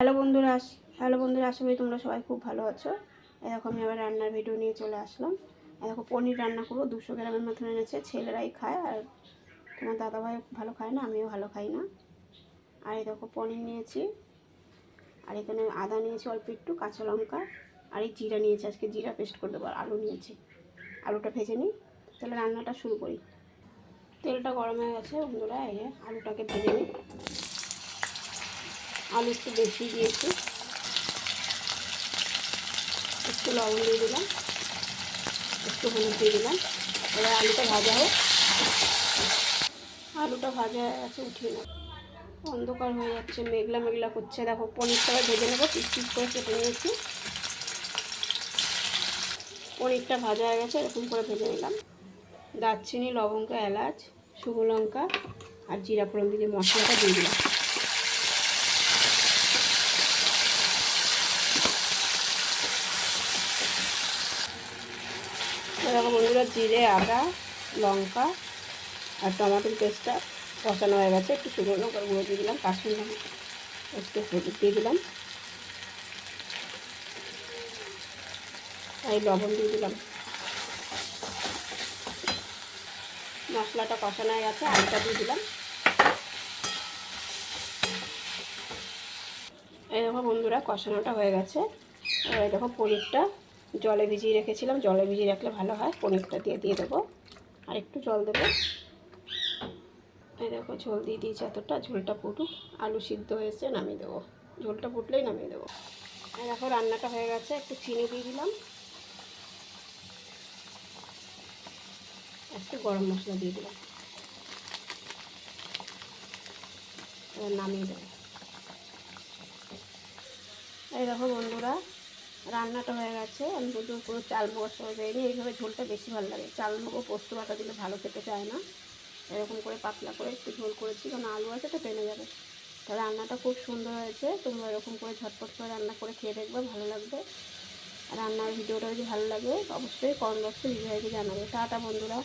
Hello বন্ধুরা, আশা করি তোমরা সবাই খুব ভালো আছো। এরকম আমি আবার রান্নার ভিডিও নিয়ে চলে আসলাম। দেখো পনির রান্না করবো। 200 গ্রামের মতন এনেছে। ছেলেরাই খায়, আর তোমার দাদাভাই ভালো খায় না, আমিও ভালো খাই না। আর এই দেখো পনির নিয়েছি, আর এখানে আদা নিয়েছি অল্প একটু, কাঁচা লঙ্কা, আর এই জিরা নিয়েছি। আজকে জিরা পেস্ট করে দেবো। আর আলু নিয়েছি, আলুটা ভেজে নিই। তাহলে রান্নাটা শুরু করি। তেলটা গরম হয়ে গেছে বন্ধুরা, এই আলুটাকে ভেজে নিই। আলু একটু বেশি দিয়েছি, একটু লবণ দিয়ে দিলাম, একটু হলুদ দিয়ে দিলাম। এবার আলুটা ভাজা হোক। আলুটা ভাজা হয়ে গেছে, উঠিয়ে নেব। অন্ধকার হয়ে যাচ্ছে, মেঘলা মেঘলা করছে। দেখো পনিরটা ভেজে নেবো, পিস পিস করে কেটে নিয়েছি। পনিরটা ভাজা হয়ে গেছে, এরকম করে ভেজে নিলাম। দারচিনি, লবঙ্গ, এলাচ, শুকনো লঙ্কা আর জিরা ফোড়ন দিয়ে মশলাটা দিয়ে দিলাম। দেখো বন্ধুরা, জিরে, আদা, লঙ্কা আর টমেটোর পেস্টটা কষানো হয়ে গেছে। একটু শুকনো লঙ্কার গুঁড়ো দিয়ে দিলাম, কাশ্মীরি লঙ্কা একটু হলুদ দিয়ে দিলাম, আর লবণ দিয়ে দিলাম। মশলাটা কষানো হয়ে গেছে, আলুটা দিয়ে দিলাম। এই দেখো বন্ধুরা, কষানোটা হয়ে গেছে। এই দেখো পনিরটা জলে ভিজিয়ে রেখেছিলাম, জলে ভিজিয়ে রাখলে ভালো হয়। পনিরটা দিয়ে দেবো, আর একটু জল দেবো। এই দেখো ঝোল দিয়ে দিয়েছি এতটা। ঝোলটা ফুটুক, আলু সিদ্ধ হয়েছে, নামিয়ে দেবো। ঝোলটা ফুটলেই নামিয়ে দেবো। এই দেখো রান্নাটা হয়ে গেছে। একটু চিনি দিয়ে দিলাম, একটু গরম মশলা দিয়ে দিলাম। এবার নামিয়ে দেবো। এই দেখো বন্ধুরা, রান্নাটা হয়ে গেছে। আমি কিন্তু কোনো চাল মশলা দেয়নি, এইভাবে ঝোলটা বেশি ভালো লাগে। চাল মুগো পোস্ত বাটা দিলে ভালো খেতে চায় না। এরকম করে পাতলা করে একটু ঝোল করেছি, কারণ আলু আছে তো টেনে যাবে। তা রান্নাটা খুব সুন্দর হয়েছে। তোমরা এরকম করে ঝটপট করে রান্না করে খেয়ে দেখবে, ভালো লাগবে। রান্নার ভিডিওটা যদি ভালো লাগে অবশ্যই কমেন্ট বক্সে রিভিউ জানাবে। টাটা বন্ধুরা।